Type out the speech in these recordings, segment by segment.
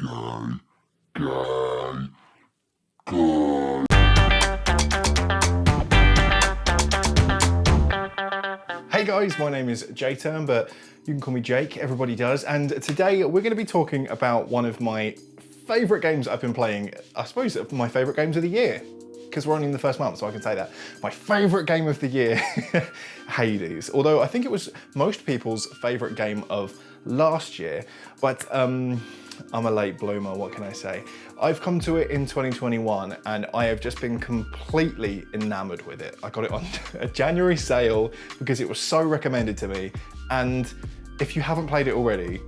Hey guys, my name is Jturn, but you can call me Jake, everybody does, and today we're going to be talking about one of my favourite games I've been playing, I suppose my favourite games of the year, because we're only in the first month, so I can say that. My favourite game of the year, Hades, although I think it was most people's favourite game of last year, but I'm a late bloomer, what can I say? I've come to it in 2021 and I have just been completely enamored with it. I got it on a January sale because it was so recommended to me, and if you haven't played it already,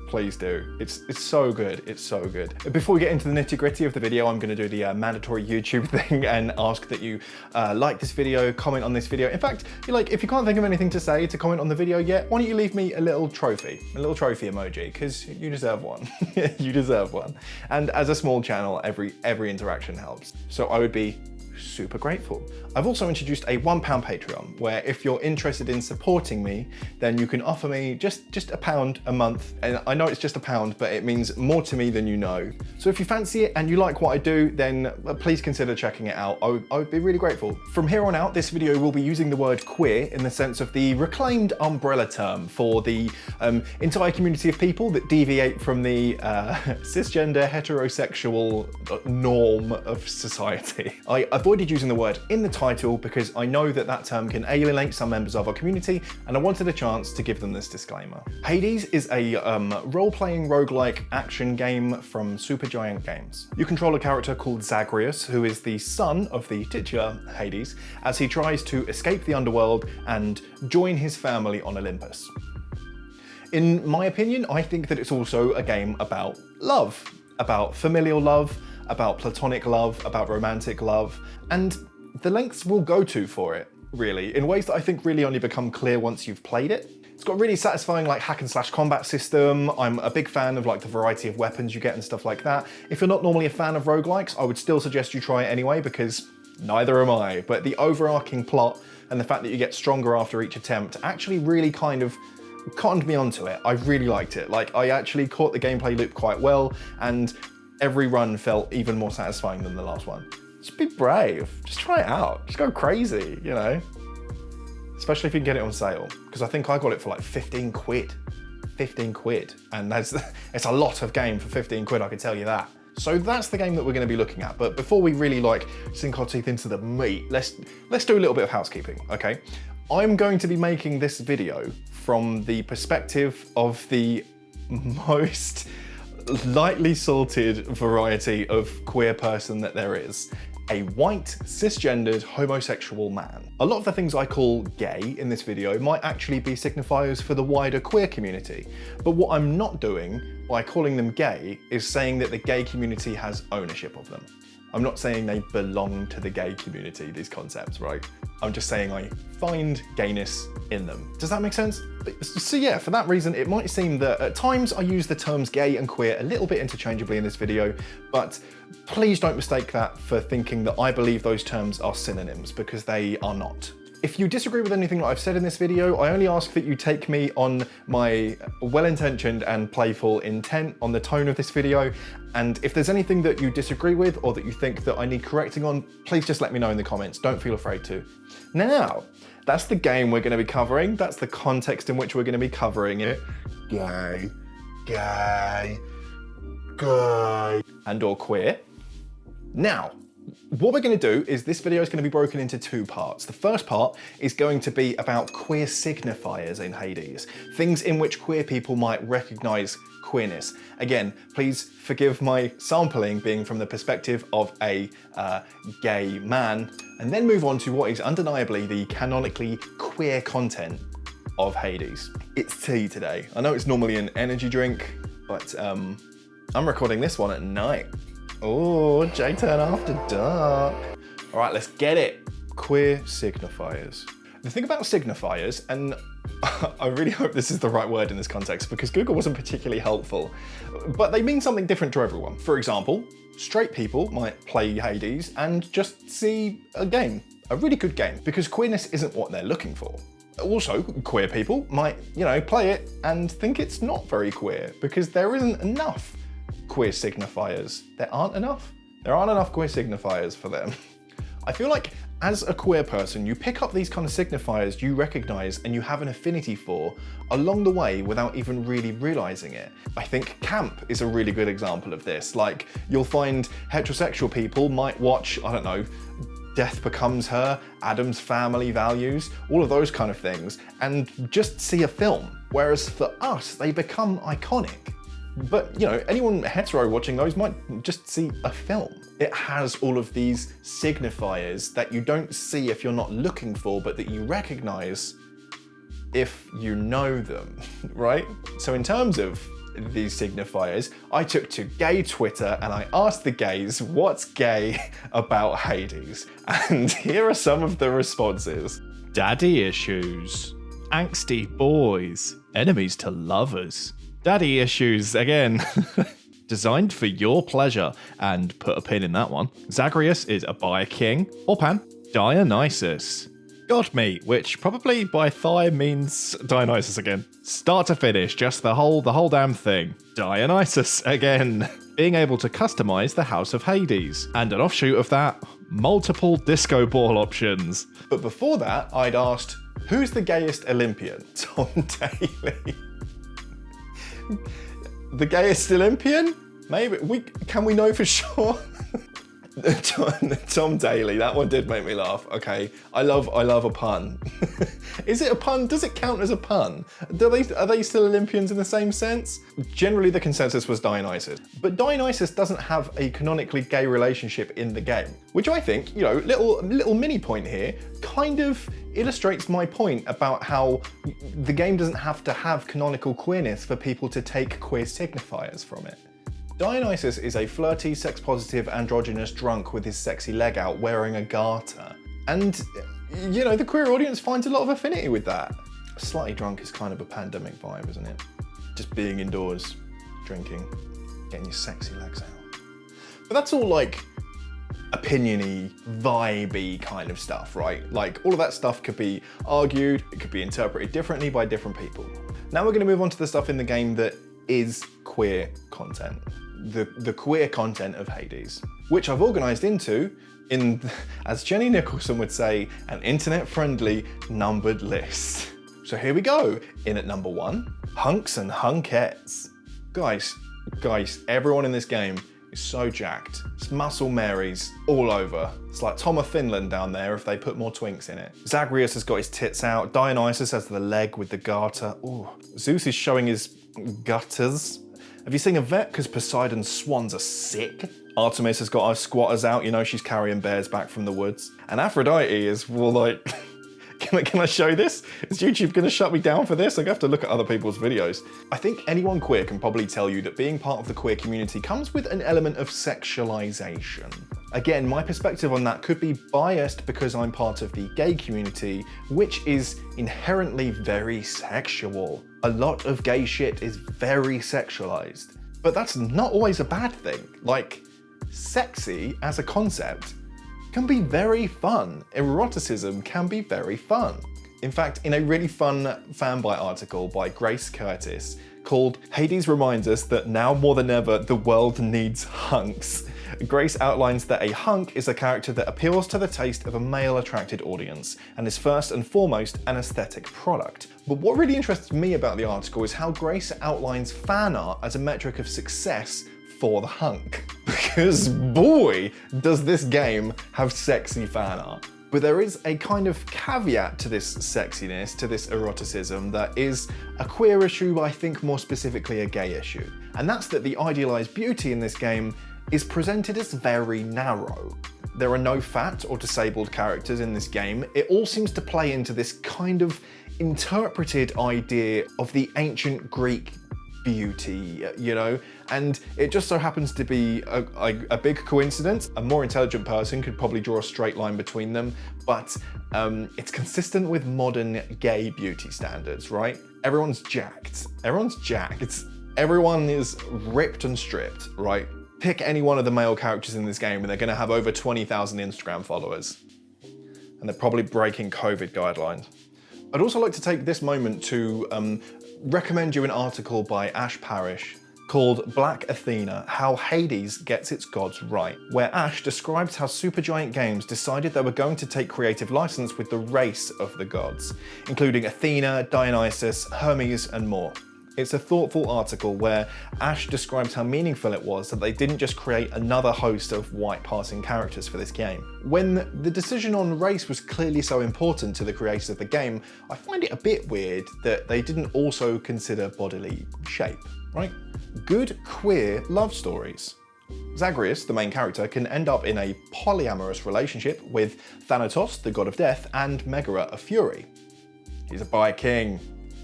please do. It's so good, it's so good. Before we get into the nitty-gritty of the video, I'm gonna do the mandatory YouTube thing and ask that you like this video, comment on this video. In fact, if you can't think of anything to say to comment on the video yet, why don't you leave me a little trophy emoji, because you deserve one. You deserve one. And as a small channel, every interaction helps. So I would be super grateful. I've also introduced a £1 Patreon, where if you're interested in supporting me, then you can offer me just £1 a month. And I know it's just £1, but it means more to me than you know. So if you fancy it and you like what I do, then please consider checking it out. I would be really grateful. From here on out, this video will be using the word queer in the sense of the reclaimed umbrella term for the entire community of people that deviate from the cisgender heterosexual norm of society. I avoided using the word in the title because I know that term can alienate some members of our community, and I wanted a chance to give them this disclaimer. Hades is a role-playing roguelike action game from Supergiant Games. You control a character called Zagreus, who is the son of the titular Hades, as he tries to escape the underworld and join his family on Olympus. In my opinion, I think that it's also a game about love, about familial love, about platonic love, about romantic love, and the lengths we'll go to for it, really, in ways that I think really only become clear once you've played it. It's got a really satisfying hack and slash combat system. I'm a big fan of the variety of weapons you get and stuff like that. If you're not normally a fan of roguelikes, I would still suggest you try it anyway, because neither am I. But the overarching plot and the fact that you get stronger after each attempt actually really kind of cottoned me onto it. I really liked it. I actually caught the gameplay loop quite well, and every run felt even more satisfying than the last one. Just be brave, just try it out, just go crazy, you know? Especially if you can get it on sale, because I think I got it for 15 quid. 15 quid, and it's a lot of game for 15 quid, I can tell you that. So that's the game that we're gonna be looking at, but before we really sink our teeth into the meat, let's do a little bit of housekeeping, okay? I'm going to be making this video from the perspective of the most lightly salted variety of queer person that there is. A white, cisgendered, homosexual man. A lot of the things I call gay in this video might actually be signifiers for the wider queer community. But what I'm not doing by calling them gay is saying that the gay community has ownership of them. I'm not saying they belong to the gay community, these concepts, right? I'm just saying I find gayness in them. Does that make sense? So yeah, for that reason, it might seem that at times I use the terms gay and queer a little bit interchangeably in this video, but please don't mistake that for thinking that I believe those terms are synonyms, because they are not. If you disagree with anything that I've said in this video, I only ask that you take me on my well-intentioned and playful intent on the tone of this video. And if there's anything that you disagree with or that you think that I need correcting on, please just let me know in the comments. Don't feel afraid to. Now, that's the game we're going to be covering. That's the context in which we're going to be covering it. Gay, gay, gay, and or queer. Now, what we're going to do is this video is going to be broken into two parts. The first part is going to be about queer signifiers in Hades, things in which queer people might recognize queerness. Again, please forgive my sampling being from the perspective of a gay man, and then move on to what is undeniably the canonically queer content of Hades. It's tea today. I know it's normally an energy drink, but I'm recording this one at night. Oh, Jturn after dark. All right, let's get it. Queer signifiers. The thing about signifiers, and I really hope this is the right word in this context because Google wasn't particularly helpful, but they mean something different to everyone. For example, straight people might play Hades and just see a game, a really good game, because queerness isn't what they're looking for. Also, queer people might, play it and think it's not very queer because there isn't enough queer signifiers. There aren't enough? There aren't enough queer signifiers for them. I feel like as a queer person, you pick up these kind of signifiers you recognize and you have an affinity for along the way without even really realizing it. I think camp is a really good example of this. Like, you'll find heterosexual people might watch, I don't know, Death Becomes Her, Addams Family Values, all of those kind of things, and just see a film. Whereas for us, they become iconic. But, you know, anyone hetero watching those might just see a film. It has all of these signifiers that you don't see if you're not looking for, but that you recognize if you know them, right? So in terms of these signifiers, I took to gay Twitter and I asked the gays what's gay about Hades. And here are some of the responses. Daddy issues. Angsty boys. Enemies to lovers. Daddy issues again. Designed for your pleasure, and put a pin in that one. Zagreus is a bi king, or pan. Dionysus. God me, which probably by thigh means Dionysus again. Start to finish, just the whole damn thing. Dionysus again. Being able to customize the House of Hades. And an offshoot of that, multiple disco ball options. But before that, I'd asked, who's the gayest Olympian? Tom Daley. The gayest Olympian? Maybe. Can we know for sure? Tom Daley, that one did make me laugh. Okay, I love a pun. Is it a pun? Does it count as a pun? Are they still Olympians in the same sense? Generally, the consensus was Dionysus. But Dionysus doesn't have a canonically gay relationship in the game, which I think, you know, little mini point here, kind of illustrates my point about how the game doesn't have to have canonical queerness for people to take queer signifiers from it. Dionysus is a flirty, sex-positive, androgynous drunk with his sexy leg out wearing a garter. And, you know, the queer audience finds a lot of affinity with that. Slightly drunk is kind of a pandemic vibe, isn't it? Just being indoors, drinking, getting your sexy legs out. But that's all like opinion-y, vibey kind of stuff, right? Like, all of that stuff could be argued, it could be interpreted differently by different people. Now we're going to move on to the stuff in the game that is queer content. The queer content of Hades, which I've organised into, as Jenny Nicholson would say, an internet-friendly numbered list. So here we go. In at number 1, Hunks and Hunkettes. Guys, everyone in this game is so jacked. It's muscle Marys all over. It's like Tom of Finland down there if they put more twinks in it. Zagreus has got his tits out. Dionysus has the leg with the garter. Ooh. Zeus is showing his gutters. Have you seen a vet? Because Poseidon's swans are sick. Artemis has got her squatters out. You know, she's carrying bears back from the woods. And Aphrodite is, well, like, can I show this? Is YouTube gonna shut me down for this? I have to look at other people's videos. I think anyone queer can probably tell you that being part of the queer community comes with an element of sexualization. Again, my perspective on that could be biased because I'm part of the gay community, which is inherently very sexual. A lot of gay shit is very sexualized. But that's not always a bad thing. Like, sexy as a concept can be very fun. Eroticism can be very fun. In fact, in a really fun fanbite article by Grace Curtis called "Hades Reminds Us That Now More Than Ever the World Needs Hunks," Grace outlines that a hunk is a character that appeals to the taste of a male-attracted audience and is first and foremost an aesthetic product. But what really interests me about the article is how Grace outlines fan art as a metric of success for the hunk. Because boy, does this game have sexy fan art. But there is a kind of caveat to this sexiness, to this eroticism, that is a queer issue, but I think more specifically a gay issue. And that's that the idealized beauty in this game is presented as very narrow. There are no fat or disabled characters in this game. It all seems to play into this kind of interpreted idea of the ancient Greek beauty, you know? And it just so happens to be a big coincidence. A more intelligent person could probably draw a straight line between them, but it's consistent with modern gay beauty standards, right? Everyone's jacked. Everyone's jacked. Everyone is ripped and stripped, right? Pick any one of the male characters in this game and they're gonna have over 20,000 Instagram followers. And they're probably breaking COVID guidelines. I'd also like to take this moment to recommend you an article by Ash Parrish called Black Athena: How Hades Gets Its Gods Right, where Ash describes how Supergiant Games decided they were going to take creative license with the race of the gods, including Athena, Dionysus, Hermes, and more. It's a thoughtful article where Ash describes how meaningful it was that they didn't just create another host of white passing characters for this game. When the decision on race was clearly so important to the creators of the game, I find it a bit weird that they didn't also consider bodily shape, right? Good queer love stories. Zagreus, the main character, can end up in a polyamorous relationship with Thanatos, the god of death, and Megara, a fury. He's a bi-king,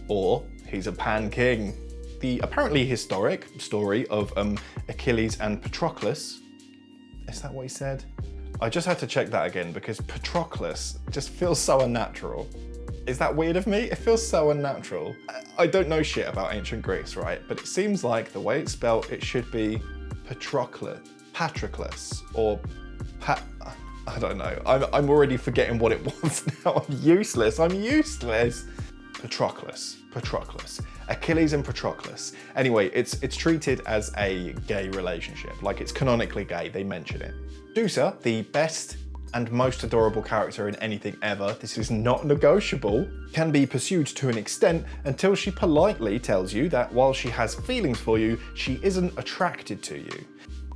or he's a pan-king. The apparently historic story of Achilles and Patroclus, is that what he said? I just had to check that again because Patroclus just feels so unnatural. Is that weird of me? It feels so unnatural. I don't know shit about ancient Greece, right? But it seems like the way it's spelled, it should be Patroclus, or I don't know. I'm already forgetting what it was now. I'm useless. Patroclus. Achilles and Patroclus. Anyway, it's treated as a gay relationship. Like, it's canonically gay, they mention it. Dusa, the best and most adorable character in anything ever, this is not negotiable, can be pursued to an extent until she politely tells you that while she has feelings for you, she isn't attracted to you.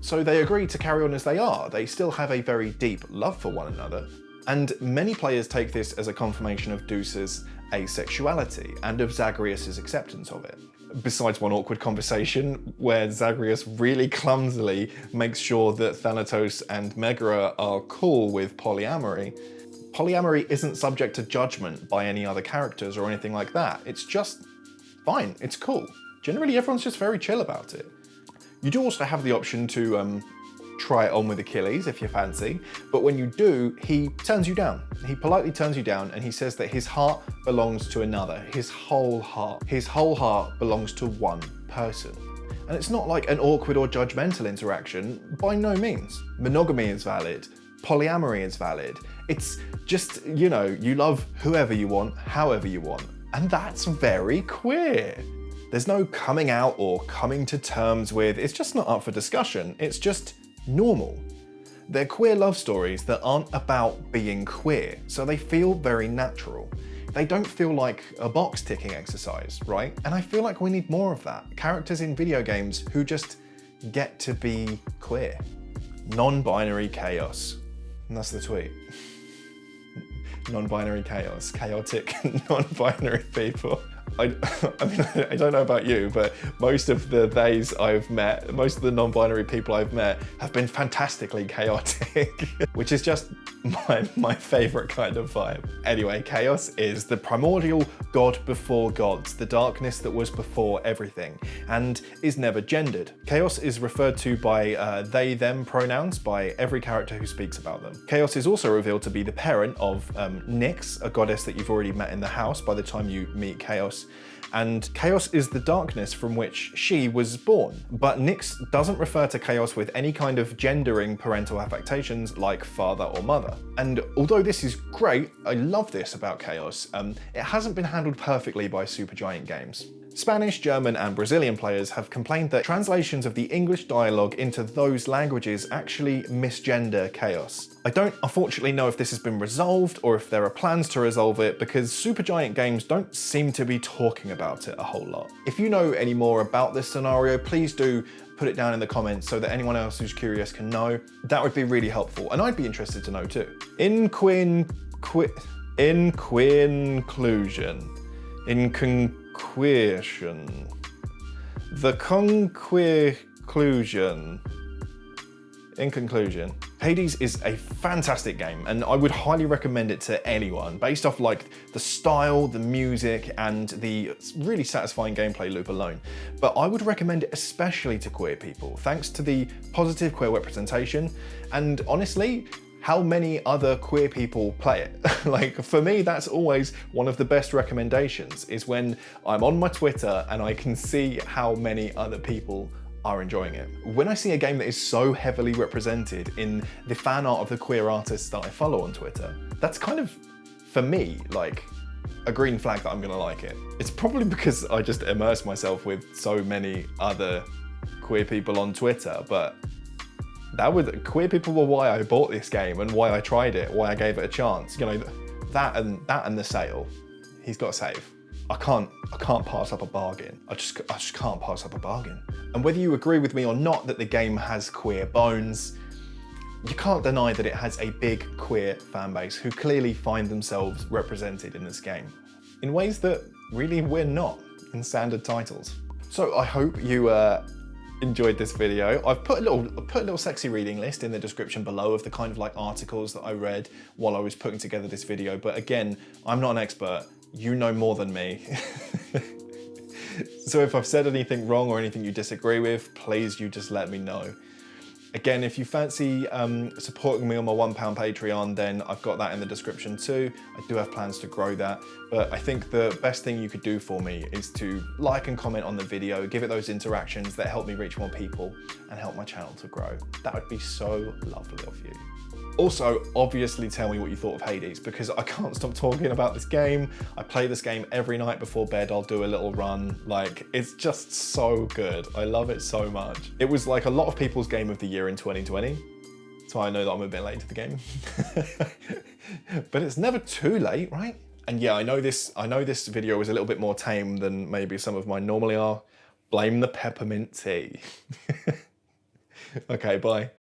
So they agree to carry on as they are. They still have a very deep love for one another. And many players take this as a confirmation of Dusa's asexuality and of Zagreus' acceptance of it. Besides one awkward conversation where Zagreus really clumsily makes sure that Thanatos and Megara are cool with polyamory. Polyamory isn't subject to judgment by any other characters or anything like that. It's just fine, it's cool. Generally everyone's just very chill about it. You do also have the option to try it on with Achilles if you fancy, but when you do, he turns you down. He politely turns you down and he says that his heart belongs to another, his whole heart. His whole heart belongs to one person. And it's not like an awkward or judgmental interaction, by no means. Monogamy is valid, polyamory is valid. It's just, you know, you love whoever you want, however you want. And that's very queer. There's no coming out or coming to terms with, it's just not up for discussion. It's just normal. They're queer love stories that aren't about being queer, so they feel very natural. They don't feel like a box ticking exercise, right? And I feel like we need more of that. Characters in video games who just get to be queer. Non-binary chaos. And that's the tweet. Non-binary chaos. Chaotic non-binary people. I mean, I don't know about you, but most of the theys I've met, most of the non-binary people I've met have been fantastically chaotic, which is just my favorite kind of vibe. Anyway, chaos is the primordial god before gods, the darkness that was before everything, and is never gendered. Chaos is referred to by they, them pronouns by every character who speaks about them. Chaos is also revealed to be the parent of Nyx, a goddess that you've already met in the house by the time you meet Chaos. And Chaos is the darkness from which she was born. But Nyx doesn't refer to Chaos with any kind of gendering parental affectations like father or mother. And although this is great, I love this about Chaos, it hasn't been handled perfectly by Supergiant Games. Spanish, German, and Brazilian players have complained that translations of the English dialogue into those languages actually misgender Chaos. I don't unfortunately know if this has been resolved or if there are plans to resolve it, because Supergiant Games don't seem to be talking about it a whole lot. If you know any more about this scenario, please do put it down in the comments so that anyone else who's curious can know. That would be really helpful, and I'd be interested to know too. In conclusion, Hades is a fantastic game, and I would highly recommend it to anyone based off like the style, the music, and the really satisfying gameplay loop alone. But I would recommend it especially to queer people, thanks to the positive queer representation, and honestly, how many other queer people play it. Like, for me, that's always one of the best recommendations, is when I'm on my Twitter and I can see how many other people are enjoying it. When I see a game that is so heavily represented in the fan art of the queer artists that I follow on Twitter, that's kind of, for me, like a green flag that I'm gonna like it. It's probably because I just immerse myself with so many other queer people on Twitter, but queer people were why I bought this game and why I tried it, why I gave it a chance. You know, that and the sale. He's got to save. I can't pass up a bargain. I just can't pass up a bargain. And whether you agree with me or not that the game has queer bones, you can't deny that it has a big queer fan base who clearly find themselves represented in this game in ways that really we're not in standard titles. So I hope you enjoyed this video. I've put a little sexy reading list in the description below of the kind of like articles that I read while I was putting together this video. But again, I'm not an expert. You know more than me. So if I've said anything wrong or anything you disagree with, please you just let me know. Again, if you fancy supporting me on my £1 Patreon, then I've got that in the description too. I do have plans to grow that, but I think the best thing you could do for me is to like and comment on the video, give it those interactions that help me reach more people and help my channel to grow. That would be so lovely of you. Also, obviously tell me what you thought of Hades, because I can't stop talking about this game. I play this game every night before bed. I'll do a little run. Like, it's just so good. I love it so much. It was like a lot of people's game of the year in 2020. So I know that I'm a bit late to the game. But it's never too late, right? And yeah, I know this video was a little bit more tame than maybe some of mine normally are. Blame the peppermint tea. Okay, bye.